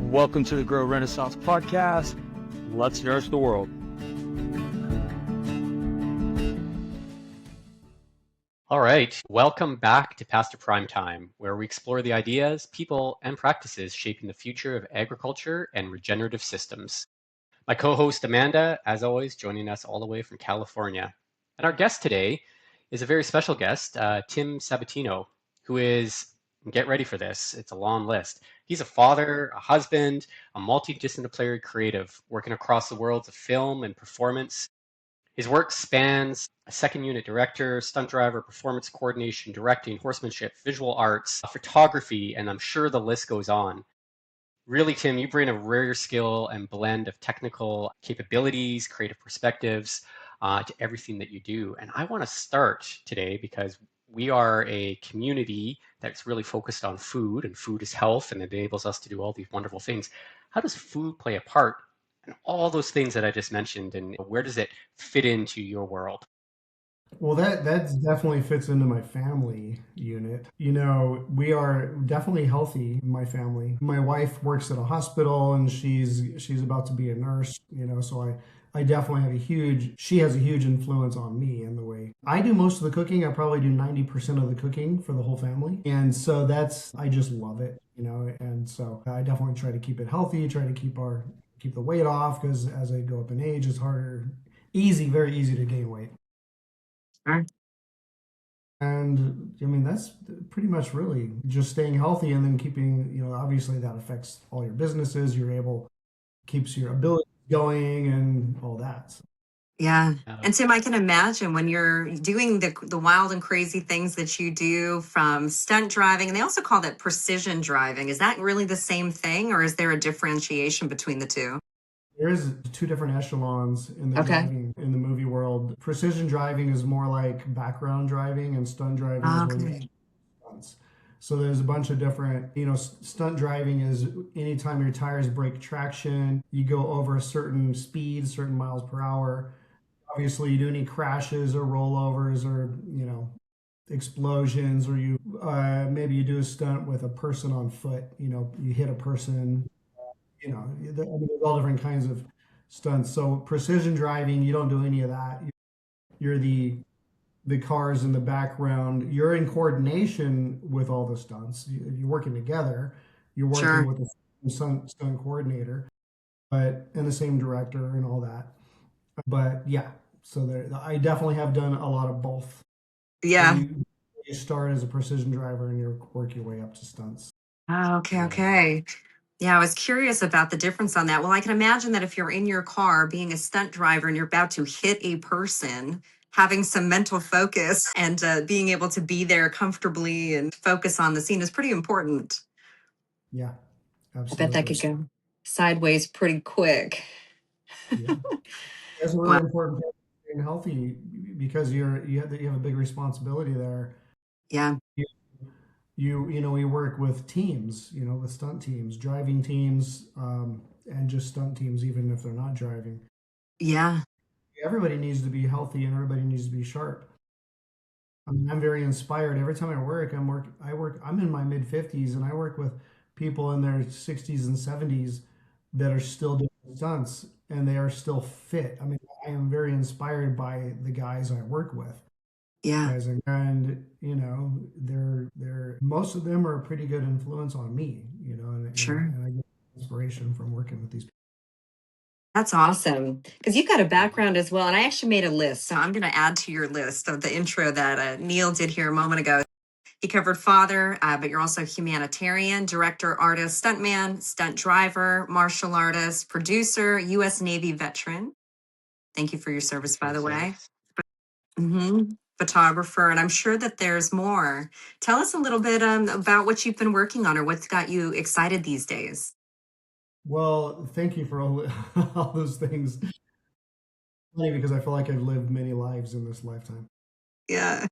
Welcome to the Grow Renaissance podcast. Let's nourish the world. All right, welcome back to Pasture Prime Time, where we explore the ideas, people, and practices shaping the future of agriculture and regenerative systems. My co-host Amanda, as always, joining us all the way from California. And our guest today is a very special guest, Tim Sabatino, who is, get ready for this, it's a long list. He's a father, a husband, a multidisciplinary creative, working across the worlds of film and performance. His work spans a second unit director, stunt driver, performance coordination, directing, horsemanship, visual arts, photography, and I'm sure the list goes on. Really, Tim, you bring a rare skill and blend of technical capabilities, creative perspectives to everything that you do. And I want to start today because we are a community that's really focused on food, and food is health, and it enables us to do all these wonderful things. How does food play a part in all those things that I just mentioned, and where does it fit into your world? Well, that definitely fits into my family unit. You know, we are definitely healthy in my family. My wife works at a hospital and she's about to be a nurse, you know, so I definitely have she has a huge influence on me in the way I do most of the cooking. I probably do 90% of the cooking for the whole family. And so I just love it, you know, and so I definitely try to keep it healthy, try to keep the weight off because as I go up in age, it's very easy to gain weight. And I mean, that's pretty much really just staying healthy and then keeping, you know, obviously that affects all your businesses. Keeps your ability going and all that. So. Yeah. And Tim, I can imagine when you're doing the wild and crazy things that you do from stunt driving, and they also call that precision driving. Is that really the same thing, or is there a differentiation between the two? There's two different echelons in the driving in the movie world. Precision driving is more like background driving, and stunt driving is where you do stunts. So there's a bunch of different, you know, stunt driving is anytime your tires break traction, you go over a certain speed, certain miles per hour. Obviously, you do any crashes or rollovers or, you know, explosions, or maybe you do a stunt with a person on foot, you know, you hit a person. You know, I mean, there's all different kinds of stunts. So precision driving, you don't do any of that. You're the cars in the background. You're in coordination with all the stunts. You're working together. You're working with the stunt coordinator, and the same director and all that. But yeah, so I definitely have done a lot of both. Yeah. You start as a precision driver and you work your way up to stunts. Oh, okay. Yeah, I was curious about the difference on that. Well, I can imagine that if you're in your car being a stunt driver and you're about to hit a person, having some mental focus and being able to be there comfortably and focus on the scene is pretty important. Yeah, absolutely. I bet that could go sideways pretty quick. Yeah. That's a really important part of being healthy because you have a big responsibility there. Yeah. You know, we work with teams, you know, with stunt teams, driving teams, and just stunt teams, even if they're not driving. Yeah. Everybody needs to be healthy and everybody needs to be sharp. I mean, I'm very inspired. Every time I work, I'm in my mid 50s and I work with people in their 60s and 70s that are still doing stunts and they are still fit. I mean, I am very inspired by the guys I work with. Yeah. And you know, they're most of them are a pretty good influence on me, you know, and I get inspiration from working with these people. That's awesome. Because you've got a background as well. And I actually made a list. So I'm going to add to your list of the intro that Neil did here a moment ago. He covered father, but you're also humanitarian, director, artist, stuntman, stunt driver, martial artist, producer, U.S. Navy veteran. Thank you for your service, by the way. Photographer, and I'm sure that there's more. Tell us a little bit about what you've been working on or what's got you excited these days. Well, thank you for all those things. Funny because I feel like I've lived many lives in this lifetime. Yeah.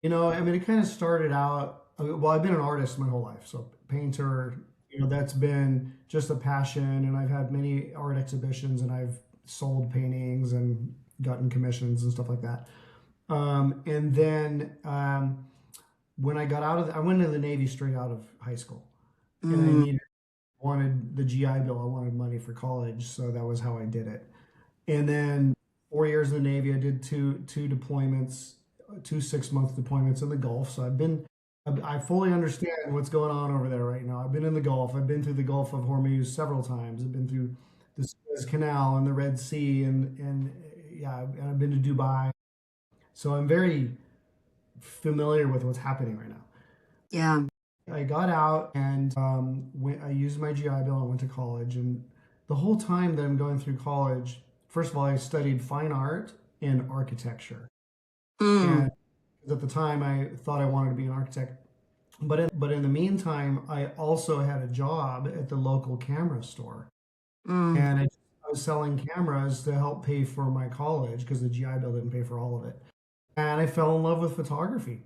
You know, I mean, it kind of started out. Well, I've been an artist my whole life, so painter. You know, that's been just a passion, and I've had many art exhibitions, and I've sold paintings and gotten commissions and stuff like that. And then when I got I went into the Navy straight out of high school, and I needed wanted the GI Bill. I wanted money for college, so that was how I did it. And then 4 years in the Navy, I did two deployments, 2 6-month deployments in the Gulf. So I fully understand what's going on over there right now. I've been in the Gulf. I've been through the Gulf of Hormuz several times. I've been through the Suez Canal and the Red Sea, and yeah, I've been to Dubai. So I'm very familiar with what's happening right now. Yeah. I got out and I used my GI Bill and went to college. And the whole time that I'm going through college, first of all, I studied fine art and architecture. And at the time, I thought I wanted to be an architect. But in the meantime, I also had a job at the local camera store. And I was selling cameras to help pay for my college because the GI Bill didn't pay for all of it. And I fell in love with photography.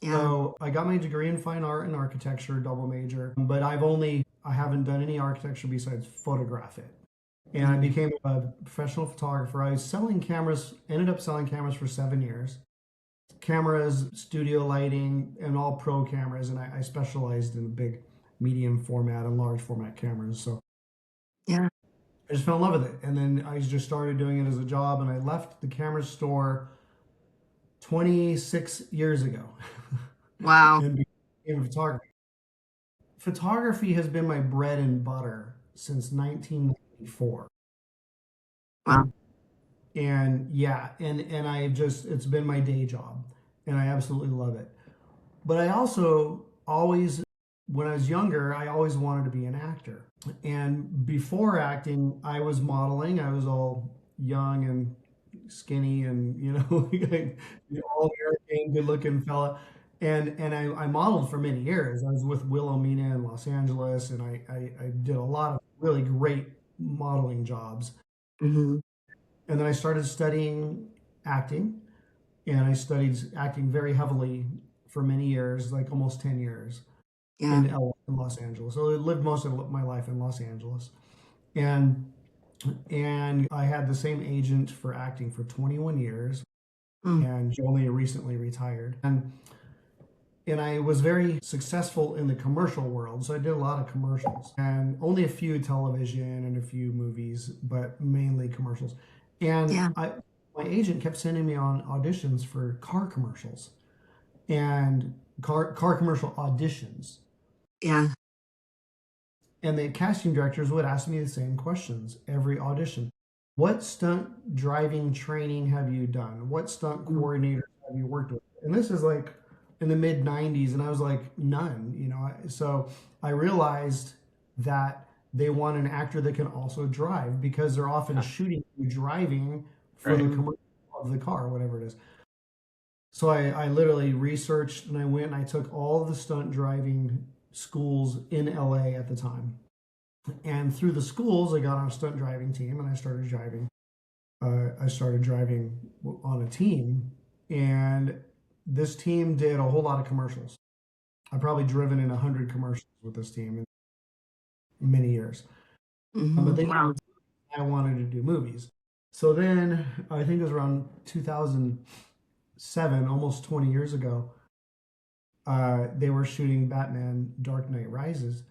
Yeah. So I got my degree in fine art and architecture, double major, but I haven't done any architecture besides photograph it. And I became a professional photographer. I was selling cameras, ended up selling cameras for 7 years. Cameras, studio lighting, and all pro cameras. And I specialized in big, medium format and large format cameras. So yeah, I just fell in love with it. And then I just started doing it as a job, and I left the camera store 26 years ago. Wow. And became a photographer. Photography has been my bread and butter since 1994. Wow. And yeah, and it's been my day job, and I absolutely love it. But I also always, when I was younger, I always wanted to be an actor. And before acting, I was modeling. I was all young and skinny and, all American, good looking fella. And I modeled for many years. I was with Wilhelmina in Los Angeles, and I did a lot of really great modeling jobs. Mm-hmm. And then I started studying acting, and I studied acting very heavily for many years, like almost 10 years in Los Angeles. So I lived most of my life in Los Angeles. And I had the same agent for acting for 21 years, and she only recently retired. And I was very successful in the commercial world, so I did a lot of commercials, and only a few television and a few movies, but mainly commercials. And my agent kept sending me on auditions for car commercials and car commercial auditions. Yeah. And the casting directors would ask me the same questions every audition. What stunt driving training have you done? What stunt coordinators have you worked with? And this is like in the mid 90s, and I was like, none, So I realized that they want an actor that can also drive, because they're often shooting you driving for the commercial of the car, whatever it is. So I literally researched, and I went and I took all of the stunt driving schools in LA at the time. And through the schools, I got on a stunt driving team, and I started driving. I started driving on a team, and this team did a whole lot of commercials. I've probably driven in 100 commercials with this team in many years. But they I wanted to do movies. So then I think it was around 2007, almost 20 years ago, they were shooting Batman Dark Knight Rises,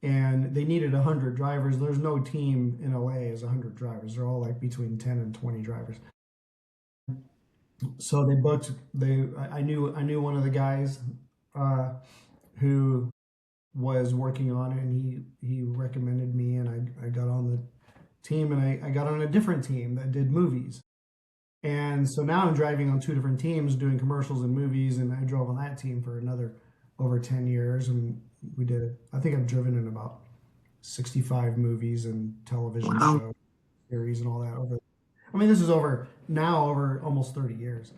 and they needed 100 drivers. There's no team in LA as 100 drivers. They're all like between 10 and 20 drivers. So they booked. I knew one of the guys who was working on it, and he recommended me, and I got on the team, and I got on a different team that did movies. And so now I'm driving on two different teams doing commercials and movies, and I drove on that team for another over 10 years, and we did it. I think I've driven in about 65 movies and television shows, series, and all that. This is over almost 30 years.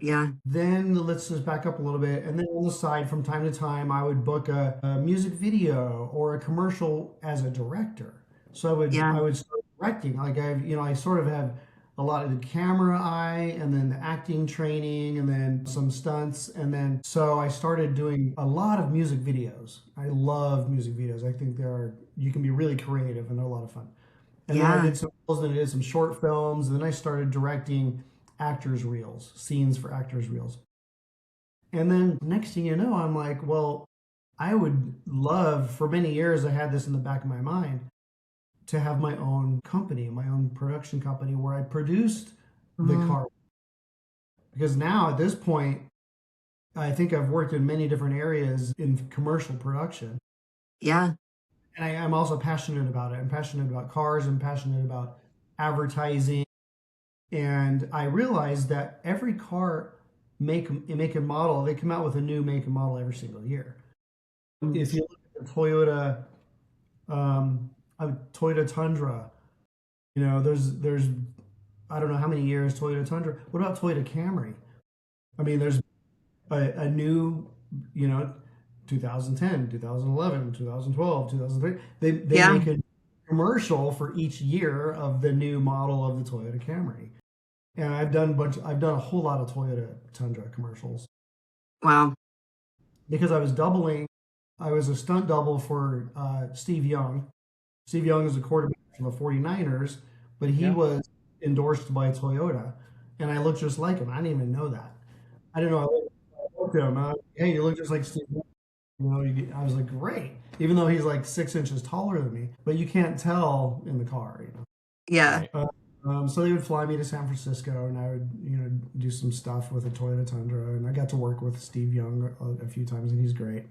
Yeah. Then let's just back up a little bit. And then on the side, from time to time, I would book a music video or a commercial as a director. So I would start directing. Like I sort of have a lot of the camera eye, and then the acting training, and then some stunts. And then, so I started doing a lot of music videos. I love music videos. I think you can be really creative, and they're a lot of fun. And then I did some short films, and then I started directing actors' reels, scenes for actors' reels. And then next thing you know, I'm like, well, I would love, for many years, I had this in the back of my mind, to have my own company, my own production company where I produced the car. Because now at this point, I think I've worked in many different areas in commercial production. Yeah. And I'm also passionate about it. I'm passionate about cars. I'm passionate about advertising. And I realized that every car make and model, they come out with a new make and model every single year. If you look at the Toyota, a Toyota Tundra, there's I don't know how many years Toyota Tundra. What about Toyota Camry? I mean, there's a new, 2010, 2011, 2012, 2003. They make a commercial for each year of the new model of the Toyota Camry. And I've done a whole lot of Toyota Tundra commercials. Wow. Because I was a stunt double for Steve Young. Steve Young is a quarterback for the 49ers, but he was endorsed by Toyota. And I looked just like him. I didn't even know that. I didn't know. I looked at him. Hey, you look just like Steve Young. I was like, great. Even though he's like 6 inches taller than me, but you can't tell in the car. Yeah. So they would fly me to San Francisco, and I would, do some stuff with a Toyota Tundra, and I got to work with Steve Young a few times, and he's great.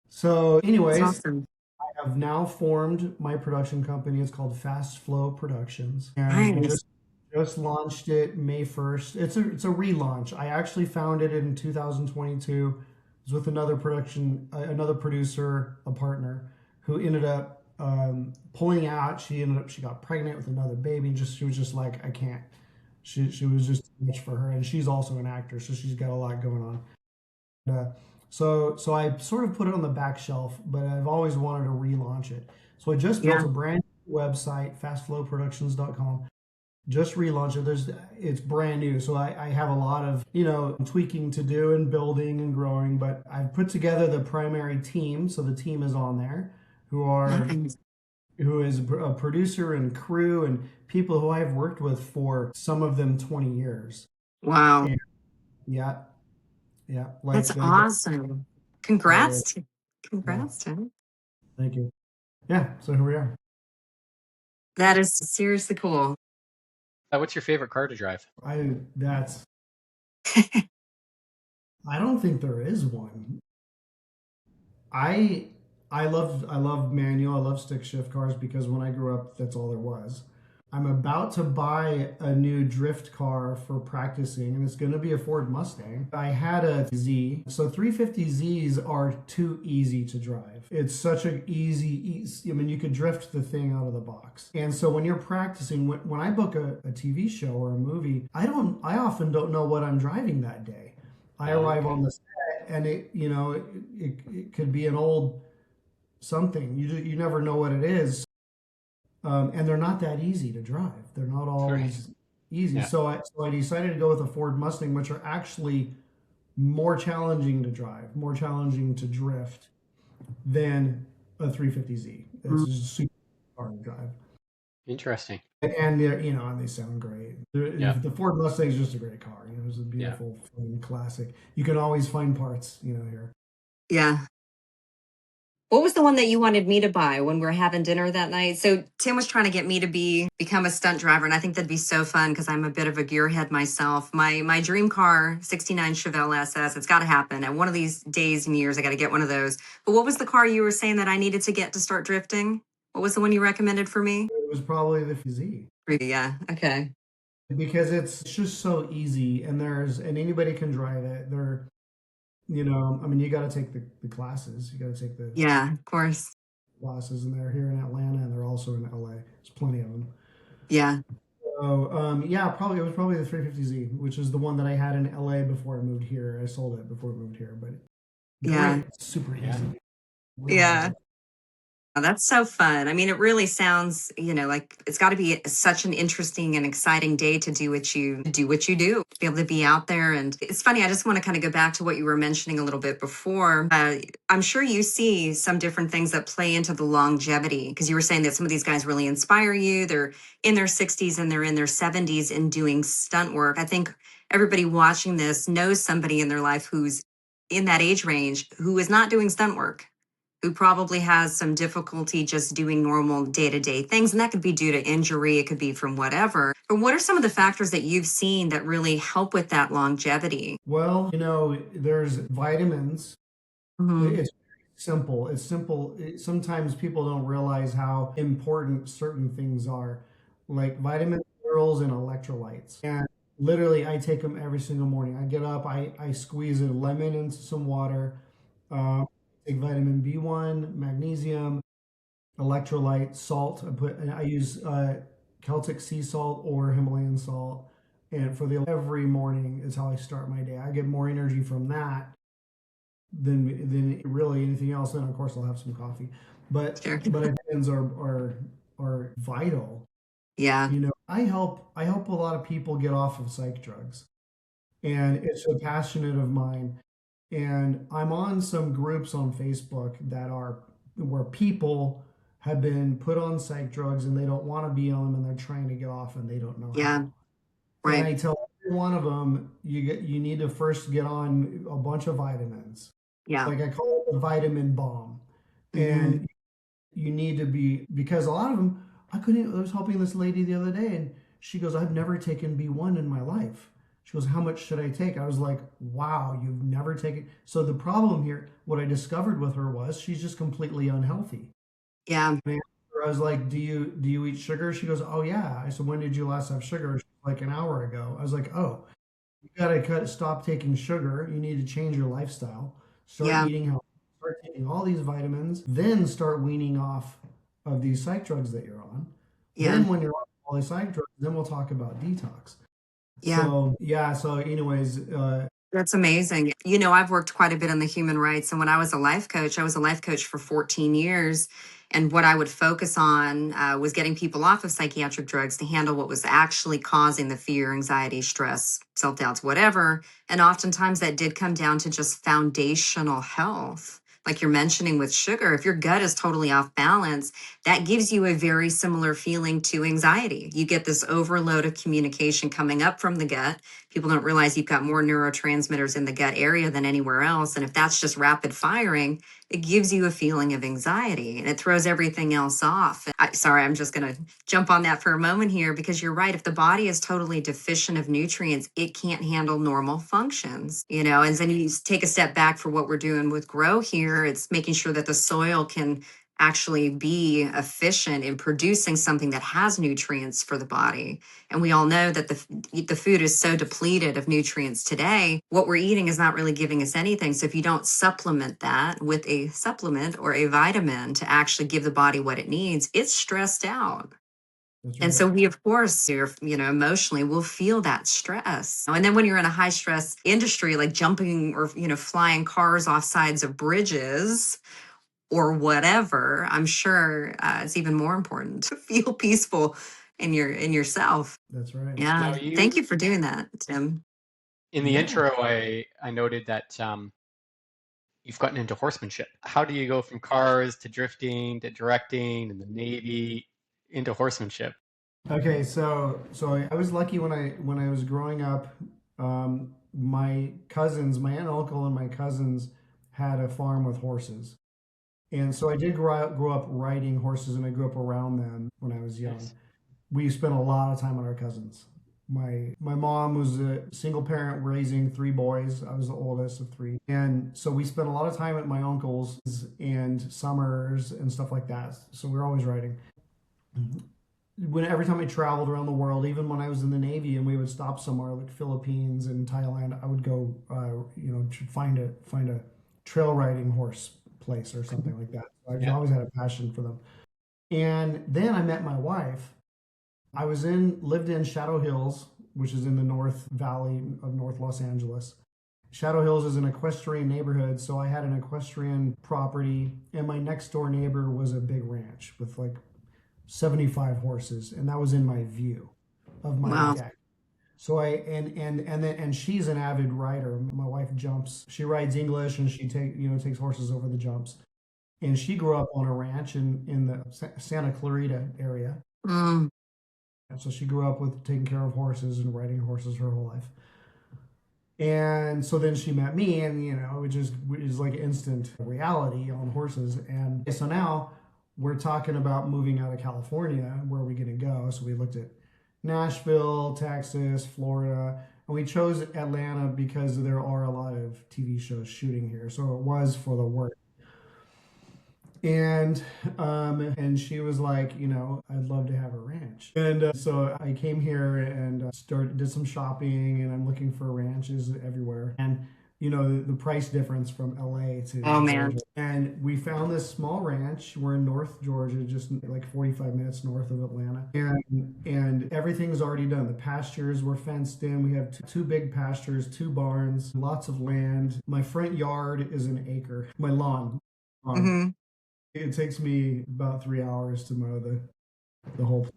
So, anyways, awesome. I have now formed my production company. It's called Fast Flow Productions, and we just launched it May 1st. It's a relaunch. I actually found it in 2022. It was with another producer, a partner, who ended up pulling out. She got pregnant with another baby. She was just like, I can't. She was just too much for her, and she's also an actor, so she's got a lot going on. So I sort of put it on the back shelf, but I've always wanted to relaunch it. So I just built a brand new website, fastflowproductions.com. Just relaunched it. It's brand new, so I have a lot of tweaking to do and building and growing. But I've put together the primary team, so the team is on there, who is a producer and crew and people who I've worked with for some of them 20 years. Wow. And yeah. That's awesome. Congrats. Congrats, Tim. Thank you. Yeah, so here we are. That is seriously cool. What's your favorite car to drive? I don't think there is one. I love manual. I love stick shift cars because when I grew up, that's all there was. I'm about to buy a new drift car for practicing, and it's going to be a Ford Mustang. I had a Z. So 350Zs are too easy to drive. It's such an easy, I mean, you could drift the thing out of the box. And so when you're practicing, when I book a TV show or a movie, I often don't know what I'm driving that day. I arrive on the set, and it could be an old something. You never know what it is. And they're not that easy to drive. They're not always easy. Yeah. So I decided to go with a Ford Mustang, which are actually more challenging to drive, more challenging to drift than a 350Z. It's just super hard to drive. Interesting. And and they sound great. The Ford Mustang is just a great car. It's a beautiful classic. You can always find parts, here. Yeah. What was the one that you wanted me to buy when we were having dinner that night? So Tim was trying to get me to become a stunt driver, and I think that'd be so fun because I'm a bit of a gearhead myself. My dream car, 69 Chevelle SS, it's got to happen. And one of these days and years, I got to get one of those. But what was the car you were saying that I needed to get to start drifting? What was the one you recommended for me? It was probably the Z. Yeah, okay. Because it's just so easy, and anybody can drive it. You got to take the classes. You got to take the of course classes, and they're here in Atlanta, and they're also in LA. There's plenty of them. Yeah. So it was probably the 350Z, which is the one that I had in LA before I moved here. I sold it before I moved here, but great, super easy. Yeah. Oh, that's so fun. I mean, it really sounds, like it's got to be such an interesting and exciting day to do what you do, to be able to be out there. And it's funny, I just want to kind of go back to what you were mentioning a little bit before. I'm sure you see some different things that play into the longevity, because you were saying that some of these guys really inspire you. They're in their 60s and they're in their 70s and doing stunt work. I think everybody watching this knows somebody in their life who's in that age range who is not doing stunt work, who probably has some difficulty just doing normal day-to-day things. And that could be due to injury, it could be from whatever. But what are some of the factors that you've seen that really help with that longevity? Well, there's vitamins. It's simple. It's simple. Sometimes people don't realize how important certain things are, like vitamins, minerals, and electrolytes. And literally, I take them every single morning. I get up, I squeeze a lemon into some water, take vitamin B1, magnesium, electrolyte, salt. I use Celtic sea salt or Himalayan salt, and every morning is how I start my day. I get more energy from that than really anything else. And of course, I'll have some coffee, but Sure. vitamins are vital. Yeah. I help a lot of people get off of psych drugs, and it's a passionate of mine. And I'm on some groups on Facebook where people have been put on psych drugs and they don't want to be on them, and they're trying to get off and they don't know Yeah. how. Right. And I tell every one of them, you need to first get on a bunch of vitamins. Yeah. Like I call it the vitamin bomb. And you need to because a lot of them, I was helping this lady the other day, and she goes, I've never taken B1 in my life. She goes, how much should I take? I was like, wow, you've never taken. So the problem here, what I discovered with her was she's just completely unhealthy. Yeah. And I was like, do you eat sugar? She goes, oh yeah. I said, when did you last have sugar? Like an hour ago. I was like, oh, you gotta stop taking sugar. You need to change your lifestyle. Start eating healthy. Start taking all these vitamins. Then start weaning off of these psych drugs that you're on. Yeah. Then when you're on all these psych drugs, then we'll talk about detox. Yeah. So anyways, that's amazing. I've worked quite a bit on the human rights. And when I was a life coach for 14 years. And what I would focus on was getting people off of psychiatric drugs to handle what was actually causing the fear, anxiety, stress, self-doubts, whatever. And oftentimes that did come down to just foundational health. Like you're mentioning with sugar, if your gut is totally off balance, that gives you a very similar feeling to anxiety. You get this overload of communication coming up from the gut. People don't realize you've got more neurotransmitters in the gut area than anywhere else. And if that's just rapid firing, it gives you a feeling of anxiety and it throws everything else off. Sorry, I'm just going to jump on that for a moment here, because you're right. If the body is totally deficient of nutrients, it can't handle normal functions, and then you take a step back for what we're doing with Grow here. It's making sure that the soil can actually be efficient in producing something that has nutrients for the body. And we all know that the food is so depleted of nutrients today. What we're eating is not really giving us anything. So if you don't supplement that with a supplement or a vitamin to actually give the body what it needs, it's stressed out. that's And right. so we, of course, emotionally will feel that stress. And then when you're in a high stress industry, like jumping or, flying cars off sides of bridges, or whatever, I'm sure it's even more important to feel peaceful in yourself. That's right. Yeah. Now Thank you for doing that, Tim. in the intro, I noted that you've gotten into horsemanship. How do you go from cars to drifting to directing and the Navy into horsemanship? Okay, so I was lucky when I was growing up. My cousins, my aunt and uncle, and my cousins had a farm with horses, and so I did grow up riding horses, and I grew up around them when I was young. Nice. We spent a lot of time on our cousins. My mom was a single parent raising three boys. I was the oldest of three, and so we spent a lot of time at my uncle's and summers and stuff like that. So we were always riding. Every time I traveled around the world, even when I was in the Navy and we would stop somewhere like Philippines and Thailand, I would go, to find a trail riding horse place or something like that. I've always had a passion for them. And then I met my wife. I lived in Shadow Hills, which is in the North Valley of North Los Angeles. Shadow Hills is an equestrian neighborhood, so I had an equestrian property, and my next door neighbor was a big ranch with like 75 horses, and that was in my view of my deck. So and she's an avid rider. My wife jumps. She rides English, and she takes horses over the jumps. And she grew up on a ranch in the Santa Clarita area. So she grew up with taking care of horses and riding horses her whole life. And so then she met me, and which is like instant reality on horses. And so now we're talking about moving out of California. Where are we going to go? So we looked at Nashville, Texas, Florida, and we chose Atlanta because there are a lot of TV shows shooting here. So it was for the work. And she was like, I'd love to have a ranch. And so I came here and did some shopping, and I'm looking for ranches everywhere. And the price difference from LA to Georgia. And we found this small ranch. We're in North Georgia, just like 45 minutes north of Atlanta. And everything's already done. The pastures were fenced in. We have two big pastures, 2 barns, lots of land. My front yard is an acre. My lawn. It takes me about 3 hours to mow the whole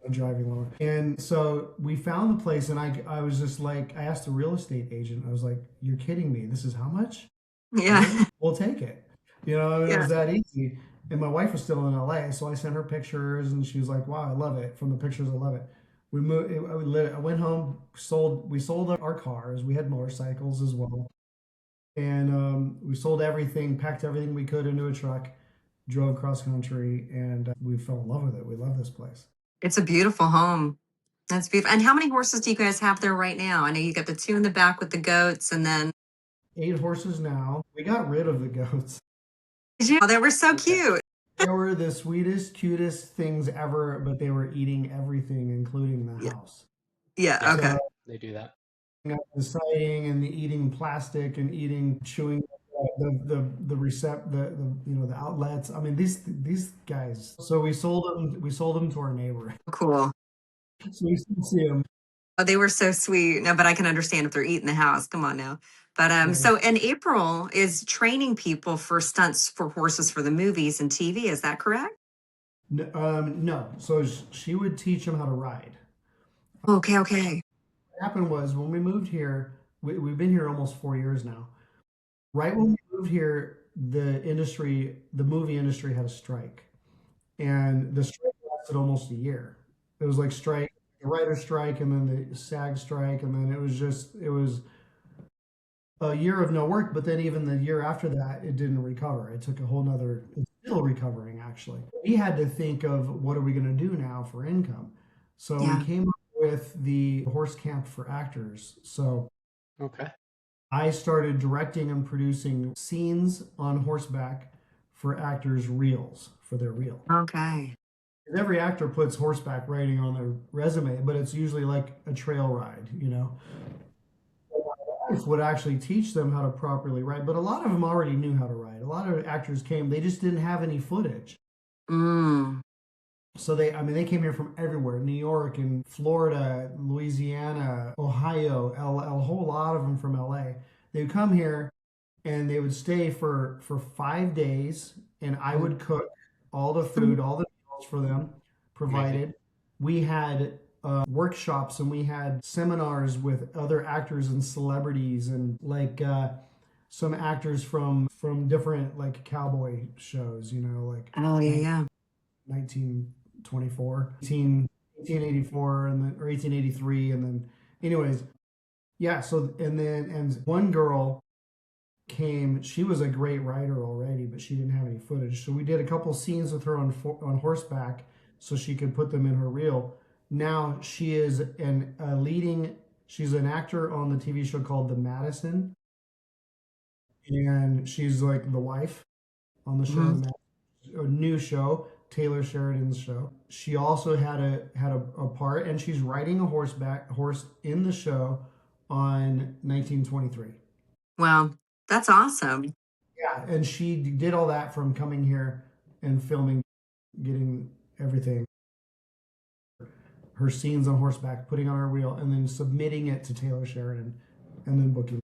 driving lower. And so we found the place, and I was just like, I asked the real estate agent, I was like, you're kidding me. This is how much? Yeah. We'll take it. It was that easy. And my wife was still in LA, so I sent her pictures, and she was like, wow, I love it. From the pictures, I love it. We moved. I went home, we sold our cars. We had motorcycles as well. And we sold everything, packed everything we could into a truck, drove cross country, and we fell in love with it. We love this place. It's a beautiful home. That's beautiful. And how many horses do you guys have there right now? I know you got the 2 in the back with the goats, and then 8 horses now. We got rid of the goats. Oh, they were so cute. They were the sweetest, cutest things ever, but they were eating everything, including the house. Yeah, okay. So, they do that. The siding and the eating plastic and chewing the outlets. I mean, these guys. So we sold them to our neighbor. Cool. So we still see them. Oh, they were so sweet. No, but I can understand if they're eating the house. Come on now. But so in April is training people for stunts for horses for the movies and TV. Is that correct? No. So she would teach them how to ride. Okay. What happened was when we moved here, we've been here almost 4 years now. Right when we moved here, the movie industry had a strike, and the strike lasted almost a year. It was like the writer's strike, and then the SAG strike, and then it was a year of no work. But then even the year after that, it didn't recover. It took it's still recovering, actually. We had to think of, what are we going to do now for income? So we came up with the horse camp for actors. So I started directing and producing scenes on horseback for actors' reels, for their reel. Okay. Every actor puts horseback riding on their resume, but it's usually like a trail ride, My wife would actually teach them how to properly ride, but a lot of them already knew how to ride. A lot of actors came, they just didn't have any footage. So they came here from everywhere, New York and Florida, Louisiana, Ohio, a whole lot of them from LA. They would come here and they would stay for 5 days, and I would cook all the food, all the meals for them provided. We had workshops, and we had seminars with other actors and celebrities, and like some actors from different like cowboy shows, like 1924, 1884, and then or 1883, and then anyways, so and one girl came. She was a great writer already, but she didn't have any footage. So we did a couple scenes with her on horseback, so she could put them in her reel. Now she is she's an actor on the TV show called The Madison, and she's like the wife on the show. A new show, Taylor Sheridan's show. She also had a part, and she's riding a horse in the show on 1923. Wow, that's awesome. Yeah, and she did all that from coming here and filming, getting everything, her scenes on horseback, putting on her reel, and then submitting it to Taylor Sheridan, and then booking.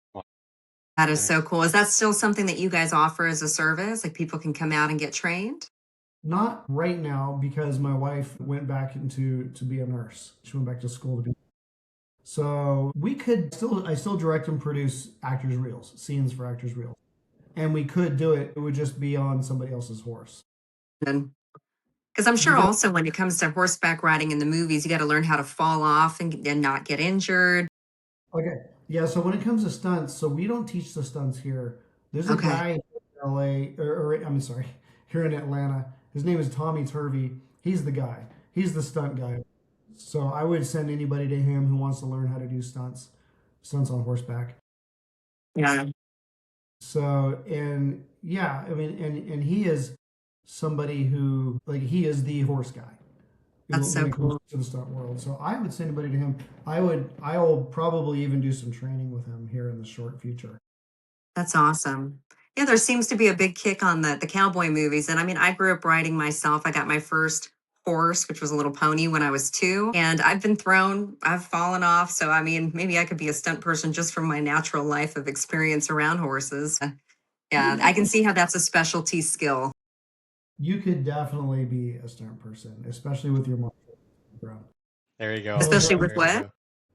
That is so cool. Is that still something that you guys offer as a service? Like people can come out and get trained? Not right now, because my wife went back to be a nurse. She went back to school to be. So I still direct and produce actors' reels, scenes for actors' reels. And we could do it. It would just be on somebody else's horse. Because I'm sure also when it comes to horseback riding in the movies, you got to learn how to fall off and not get injured. Okay. Yeah, so when it comes to stunts, so we don't teach the stunts here. There's a guy in LA, or I'm sorry, here in Atlanta. His name is Tommy Turvey. He's the guy. He's the stunt guy. So I would send anybody to him who wants to learn how to do stunts on horseback. Yeah. So, and yeah, I mean, and he is somebody who, like, he is the horse guy That's so when it comes cool. to the stunt world. So I would send anybody to him. I will probably even do some training with him here in the short future. That's awesome. Yeah, there seems to be a big kick on the cowboy movies. And I mean, I grew up riding myself. I got my first horse, which was a little pony when I was 2. And I've been thrown, I've fallen off. So I mean, maybe I could be a stunt person just from my natural life of experience around horses. Yeah, I can see how that's a specialty skill. You could definitely be a stunt person, especially with your martial arts background. There you go. Especially with There you what? go.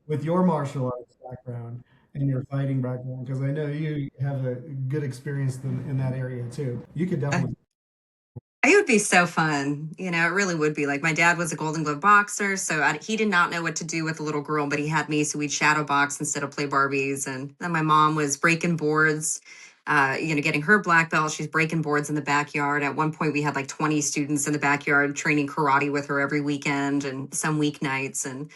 With your martial arts background and your fighting background, because I know you have a good experience in that area too. You could definitely. It would be so fun. You know, it really would be. Like, my dad was a Golden Glove boxer, so he did not know what to do with a little girl, but he had me, so we'd shadow box instead of play Barbies. And then my mom was breaking boards, getting her black belt. She's breaking boards in the backyard. At one point, we had like 20 students in the backyard training karate with her every weekend and some weeknights. And,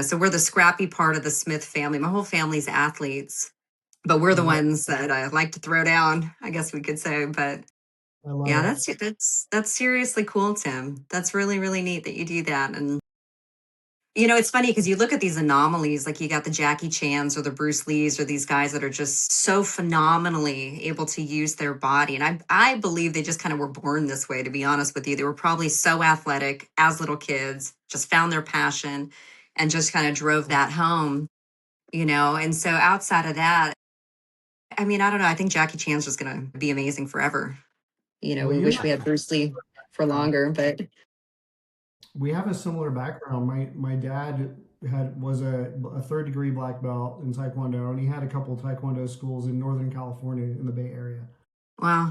so we're the scrappy part of the Smith family. My whole family's athletes, but we're the ones that like to throw down, I guess we could say. But I love yeah, it. that's seriously cool, Tim. That's really, really neat that you do that. And it's funny because you look at these anomalies, like you got the Jackie Chans or the Bruce Lees or these guys that are just so phenomenally able to use their body. And I believe they just kind of were born this way, to be honest with you. They were probably so athletic as little kids, just found their passion and just kind of drove that home, And so outside of that, I mean, I don't know. I think Jackie Chan's just going to be amazing forever. Well, We you wish we had Bruce Lee for longer, but we have a similar background. My dad was a third degree black belt in Taekwondo, and he had a couple of Taekwondo schools in Northern California in the Bay Area. wow.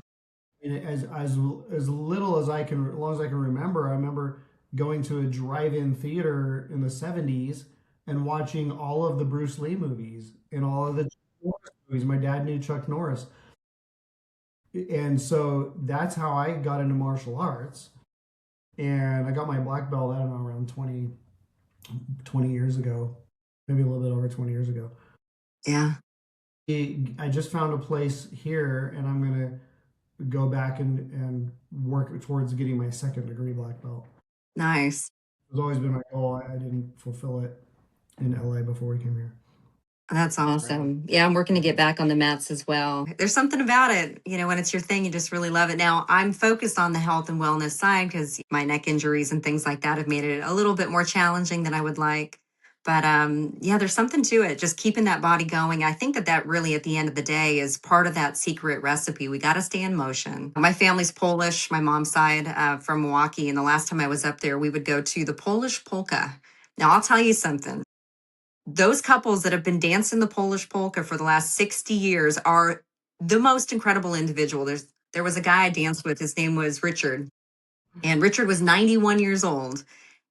And as little as as long as I can remember, I remember going to a drive-in theater in the 70s and watching all of the Bruce Lee movies and all of the Chuck Norris movies. My dad knew Chuck Norris. And so that's how I got into martial arts. And I got my black belt, I don't know, around 20 years ago, maybe a little bit over 20 years ago. Yeah. I just found a place here, and I'm going to go back and work towards getting my second degree black belt. Nice. It's always been my goal. I didn't fulfill it in LA before we came here. That's awesome. Yeah, I'm working to get back on the mats as well. There's something about it, when it's your thing, you just really love it. Now, I'm focused on the health and wellness side because my neck injuries and things like that have made it a little bit more challenging than I would like. But yeah, there's something to it, just keeping that body going. I think that really, at the end of the day, is part of that secret recipe. We got to stay in motion. My family's Polish, my mom's side from Milwaukee. And the last time I was up there, we would go to the Polish polka. Now, I'll tell you something. Those couples that have been dancing the Polish polka for the last 60 years are the most incredible individual. There was a guy I danced with. His name was Richard. And Richard was 91 years old.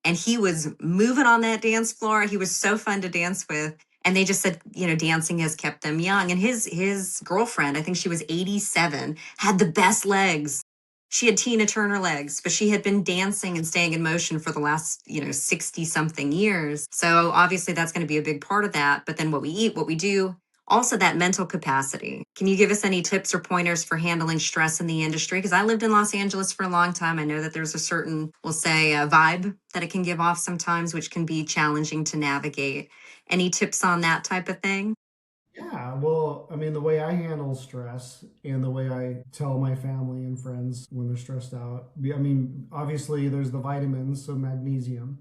And he was moving on that dance floor. He was so fun to dance with. And they just said, dancing has kept them young. And his girlfriend, I think she was 87, had the best legs. She had Tina Turner legs, but she had been dancing and staying in motion for the last, 60 something years. So obviously that's going to be a big part of that. But then what we eat, what we do, also that mental capacity. Can you give us any tips or pointers for handling stress in the industry? Because I lived in Los Angeles for a long time. I know that there's a certain, we'll say, vibe that it can give off sometimes, which can be challenging to navigate. Any tips on that type of thing? Yeah, well, I mean, the way I handle stress and the way I tell my family and friends when they're stressed out, I mean, obviously there's the vitamins, so magnesium.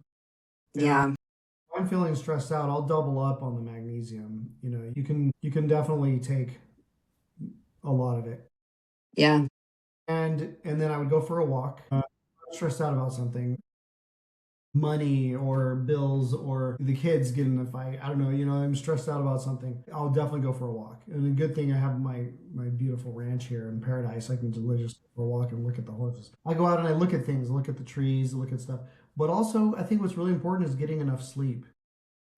Yeah. If I'm feeling stressed out, I'll double up on the magnesium. You can definitely take a lot of it. Yeah. And then I would go for a walk. I'm stressed out about something, money or bills or the kids get in a fight. I don't know, I'm stressed out about something. I'll definitely go for a walk. And the good thing, I have my beautiful ranch here in Paradise. I can just go for a walk and look at the horses. I go out and I look at things, look at the trees, look at stuff. But also, I think what's really important is getting enough sleep.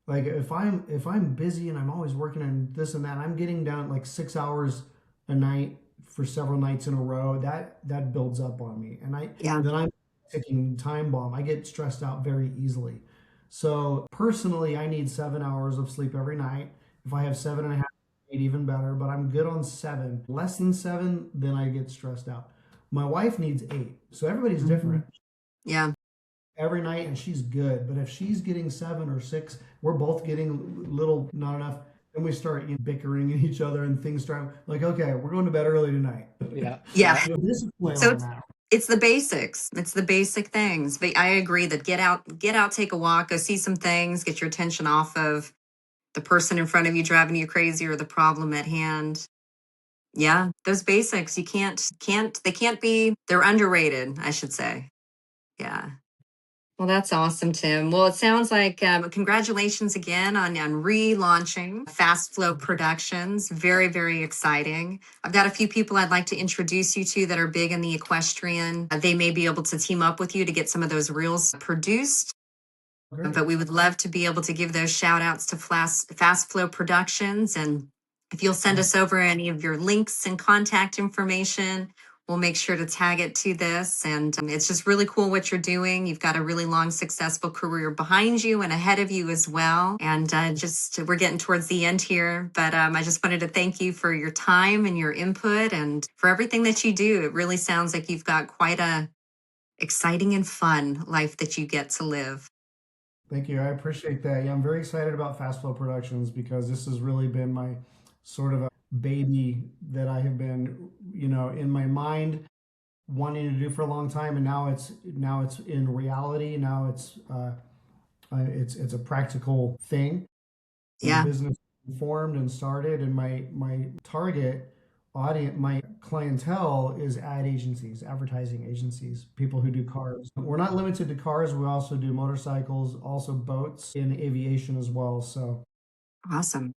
Like if I'm busy and I'm always working on this and that, I'm getting down like 6 hours a night for several nights in a row. That builds up on me, and Yeah. then I'm ticking time bomb. I get stressed out very easily. So personally, I need 7 hours of sleep every night. If I have 7.5, even better. But I'm good on 7. Less than 7, then I get stressed out. My wife needs 8, so everybody's different Yeah. every night, and she's good. But if she's getting 7 or 6, we're both getting little not enough. Then we start bickering at each other, and things start like, okay, we're going to bed early tonight. Yeah. Yeah. Discipline So on that. it's the basics. It's the basic things. But I agree that get out, take a walk, go see some things, get your attention off of the person in front of you driving you crazy or the problem at hand. Yeah, those basics. You they can't be, they're underrated, I should say. Yeah. Well, that's awesome, Tim. Well, it sounds like congratulations again on relaunching Fast Flow Productions. Very, very exciting. I've got a few people I'd like to introduce you to that are big in the equestrian. They may be able to team up with you to get some of those reels produced. Great. But we would love to be able to give those shout outs to Fast Flow Productions. And if you'll send us over any of your links and contact information, we'll make sure to tag it to this. And it's just really cool what you're doing. You've got a really long, successful career behind you and ahead of you as well. And we're getting towards the end here. But I just wanted to thank you for your time and your input and for everything that you do. It really sounds like you've got quite a exciting and fun life that you get to live. Thank you. I appreciate that. Yeah, I'm very excited about Fast Flow Productions because this has really been my sort of a baby that I have been, in my mind wanting to do for a long time, and now it's in reality. Now it's a practical thing. And Yeah. the business formed and started, and my target audience, my clientele is advertising agencies, people who do cars. We're not limited to cars. We also do motorcycles, also boats, and aviation as well. So Awesome.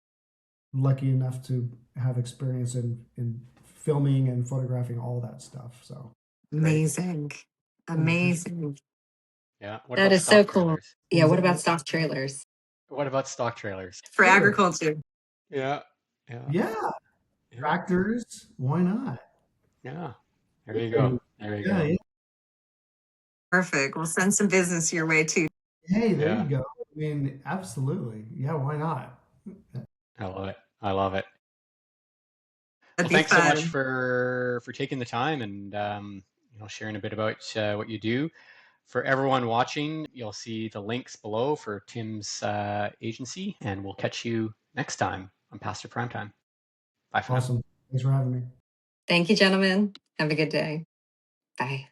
lucky enough to have experience in filming and photographing all that stuff. So Amazing. Amazing. Yeah. What That about is so stock cool. trailers? Yeah. What about stock trailers What about stock trailers? for sure, agriculture? Yeah. Yeah. yeah, Yeah. tractors. Why not? Yeah. There you go. There you go. Yeah. Perfect. We'll send some business your way too. Hey, there you Yeah. go. I mean, absolutely. Yeah, why not? I love it. I love it. Well, That'd be thanks so much fun. for taking the time and sharing a bit about what you do. For everyone watching, you'll see the links below for Tim's agency, and we'll catch you next time on Pasture Prime Time. Bye for now. Awesome. Thanks for having me. Thank you, gentlemen. Have a good day. Bye.